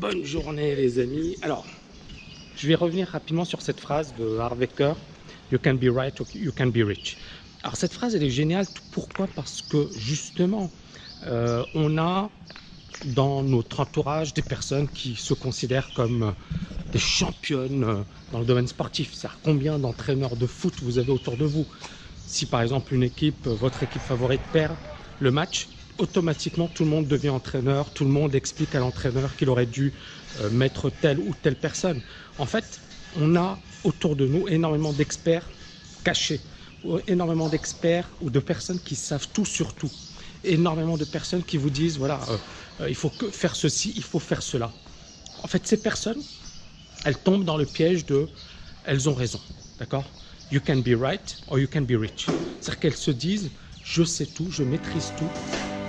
Bonne journée les amis. Alors, je vais revenir rapidement sur cette phrase de Harvey Kerr, You can be right or you can be rich. Alors cette phrase elle est géniale, pourquoi? Parce que justement, on a dans notre entourage des personnes qui se considèrent comme des championnes dans le domaine sportif. C'est-à-dire combien d'entraîneurs de foot vous avez autour de vous. Si par exemple une équipe, votre équipe favorite perd le match, automatiquement tout le monde devient entraîneur, tout le monde explique à l'entraîneur qu'il aurait dû mettre telle ou telle personne. En fait, on a autour de nous énormément d'experts cachés, énormément d'experts ou de personnes qui savent tout sur tout, énormément de personnes qui vous disent voilà, il faut que faire ceci, il faut faire cela. En fait, ces personnes, elles tombent dans le piège de elles ont raison, d'accord? You can be right or you can be rich. C'est-à-dire qu'elles se disent je sais tout, je maîtrise tout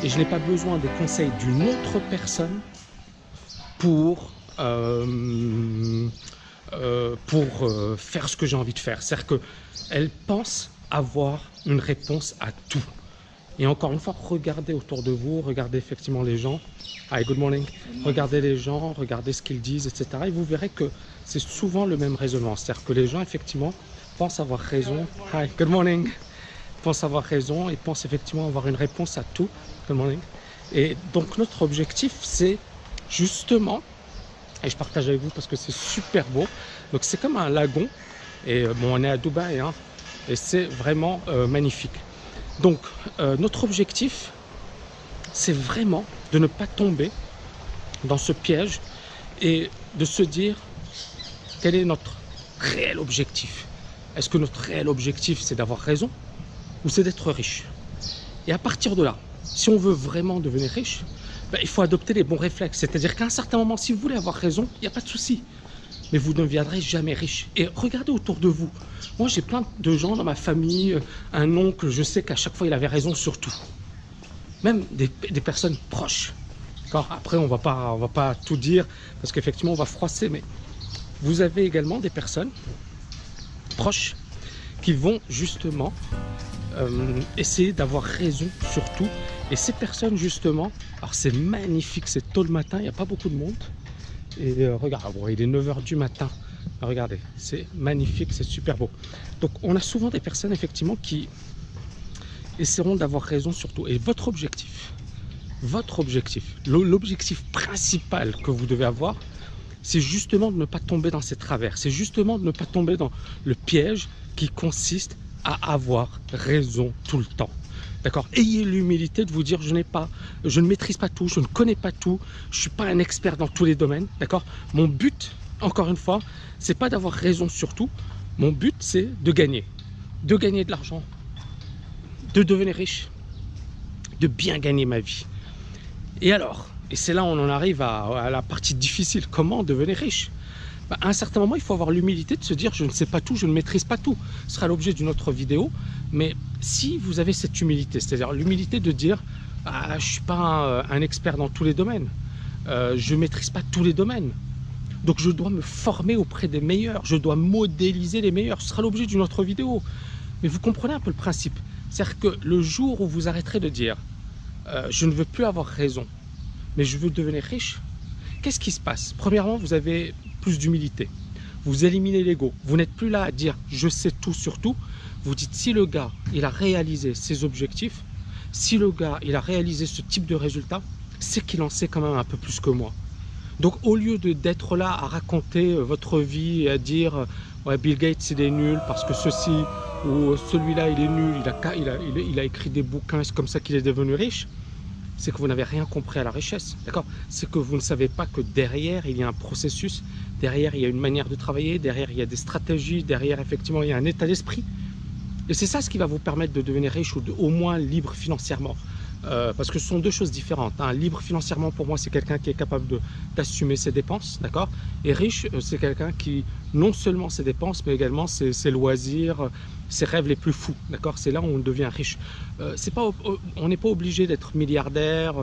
et je n'ai pas besoin des conseils d'une autre personne pour faire ce que j'ai envie de faire. C'est-à-dire qu'elles pensent avoir une réponse à tout. Et encore une fois, regardez autour de vous, regardez effectivement les gens. Hi, good morning. Regardez les gens, regardez ce qu'ils disent, etc. Et vous verrez que c'est souvent le même raisonnement. C'est-à-dire que les gens, effectivement, pensent avoir raison. Hi, good morning. Pensent avoir raison et pensent effectivement avoir une réponse à tout. Good morning. Et donc, notre objectif, c'est justement, et je partage avec vous parce que c'est super beau. Donc, c'est comme un lagon. Et bon, on est à Dubaï, hein, et c'est vraiment magnifique. Donc, notre objectif, c'est vraiment de ne pas tomber dans ce piège et de se dire quel est notre réel objectif. Est-ce que notre réel objectif, c'est d'avoir raison ou c'est d'être riche? Et à partir de là, si on veut vraiment devenir riche, ben, il faut adopter les bons réflexes. C'est-à-dire qu'à un certain moment, si vous voulez avoir raison, il n'y a pas de souci. Mais vous ne deviendrez jamais riche. Et regardez autour de vous. Moi, j'ai plein de gens dans ma famille, un oncle, je sais qu'à chaque fois, il avait raison sur tout. Même des personnes proches. Après, on va pas tout dire, parce qu'effectivement, on va froisser. Mais vous avez également des personnes proches qui vont justement essayer d'avoir raison sur tout. Et ces personnes, justement, alors c'est magnifique, c'est tôt le matin, il n'y a pas beaucoup de monde. Et regarde, bon, il est 9 h du matin. Regardez, c'est magnifique, c'est super beau. Donc, on a souvent des personnes, effectivement, qui essaieront d'avoir raison sur tout. Et votre objectif, l'objectif principal que vous devez avoir, c'est justement de ne pas tomber dans ces travers. C'est justement de ne pas tomber dans le piège qui consiste à avoir raison tout le temps. D'accord? Ayez l'humilité de vous dire je ne maîtrise pas tout, je ne connais pas tout, je ne suis pas un expert dans tous les domaines. D'accord? Mon but, encore une fois, c'est pas d'avoir raison sur tout. Mon but, c'est de gagner de l'argent, de devenir riche, de bien gagner ma vie. Et alors, et c'est là où on en arrive à la partie difficile, comment devenir riche? Ben, à un certain moment, il faut avoir l'humilité de se dire je ne sais pas tout, je ne maîtrise pas tout. Ce sera l'objet d'une autre vidéo. Mais si vous avez cette humilité, c'est-à-dire l'humilité de dire je ne suis pas un expert dans tous les domaines, je ne maîtrise pas tous les domaines, donc je dois me former auprès des meilleurs, je dois modéliser les meilleurs, ce sera l'objet d'une autre vidéo. Mais vous comprenez un peu le principe. C'est-à-dire que le jour où vous arrêterez de dire je ne veux plus avoir raison, mais je veux devenir riche, qu'est-ce qui se passe? Premièrement, vous avez plus d'humilité. Vous éliminez l'ego. Vous n'êtes plus là à dire je sais tout sur tout. Vous dites si le gars il a réalisé ses objectifs, si le gars il a réalisé ce type de résultat, c'est qu'il en sait quand même un peu plus que moi. Donc au lieu d'être là à raconter votre vie et à dire ouais, Bill Gates il est nul parce que ceci ou celui-là il est nul, il a écrit des bouquins, c'est comme ça qu'il est devenu riche, c'est que vous n'avez rien compris à la richesse, d'accord? C'est que vous ne savez pas que derrière il y a un processus, derrière il y a une manière de travailler, derrière il y a des stratégies, derrière effectivement il y a un état d'esprit. Et c'est ça ce qui va vous permettre de devenir riche ou au moins libre financièrement. Parce que ce sont deux choses différentes. Hein. Libre financièrement, pour moi, c'est quelqu'un qui est capable d'assumer ses dépenses, d'accord? Et riche, c'est quelqu'un qui, non seulement ses dépenses, mais également ses loisirs, ses rêves les plus fous, d'accord? C'est là où on devient riche. On n'est pas obligé d'être milliardaire,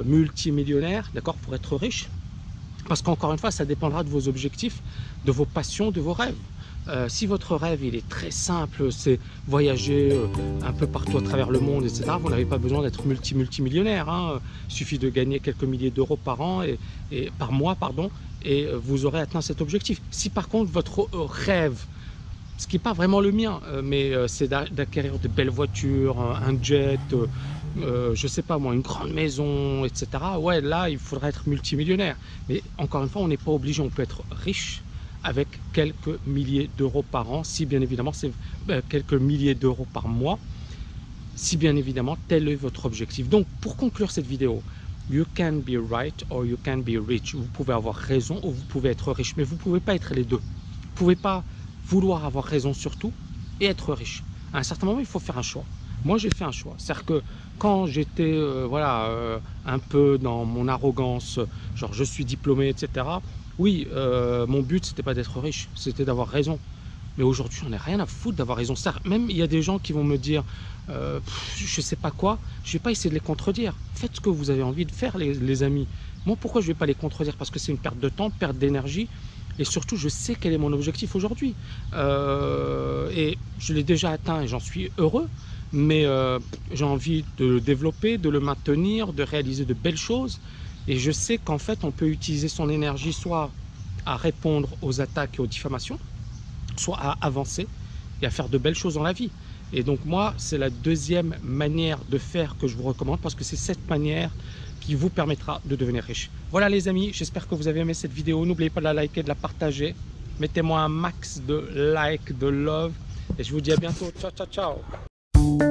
multimillionnaire, d'accord, pour être riche. Parce qu'encore une fois, ça dépendra de vos objectifs, de vos passions, de vos rêves. Si votre rêve il est très simple, c'est voyager un peu partout à travers le monde, etc., vous n'avez pas besoin d'être multimillionnaire, hein. Il suffit de gagner quelques milliers d'euros par an et par mois, pardon, et vous aurez atteint cet objectif. Si par contre votre rêve, ce qui n'est pas vraiment le mien, mais c'est d'acquérir de belles voitures, un jet, je sais pas moi, une grande maison, etc. Ouais, là, il faudrait être multimillionnaire. Mais encore une fois, on n'est pas obligé, on peut être riche avec quelques milliers d'euros par an, si bien évidemment, c'est quelques milliers d'euros par mois, si bien évidemment, tel est votre objectif. Donc, pour conclure cette vidéo, you can be right or you can be rich. Vous pouvez avoir raison ou vous pouvez être riche, mais vous ne pouvez pas être les deux. Vous ne pouvez pas vouloir avoir raison sur tout et être riche. À un certain moment, il faut faire un choix. Moi, j'ai fait un choix. C'est-à-dire que quand j'étais un peu dans mon arrogance, genre je suis diplômé, etc., oui, mon but, c'était pas d'être riche, c'était d'avoir raison. Mais aujourd'hui, j'en ai rien à foutre d'avoir raison. Même il y a des gens qui vont me dire, je sais pas quoi, je vais pas essayer de les contredire. Faites ce que vous avez envie de faire, les amis. Moi, pourquoi je vais pas les contredire? Parce que c'est une perte de temps, perte d'énergie. Et surtout, je sais quel est mon objectif aujourd'hui. Et je l'ai déjà atteint et j'en suis heureux. Mais j'ai envie de le développer, de le maintenir, de réaliser de belles choses. Et je sais qu'en fait, on peut utiliser son énergie soit à répondre aux attaques et aux diffamations, soit à avancer et à faire de belles choses dans la vie. Et donc moi, c'est la deuxième manière de faire que je vous recommande parce que c'est cette manière qui vous permettra de devenir riche. Voilà les amis, j'espère que vous avez aimé cette vidéo. N'oubliez pas de la liker, de la partager. Mettez-moi un max de like, de love. Et je vous dis à bientôt. Ciao, ciao, ciao.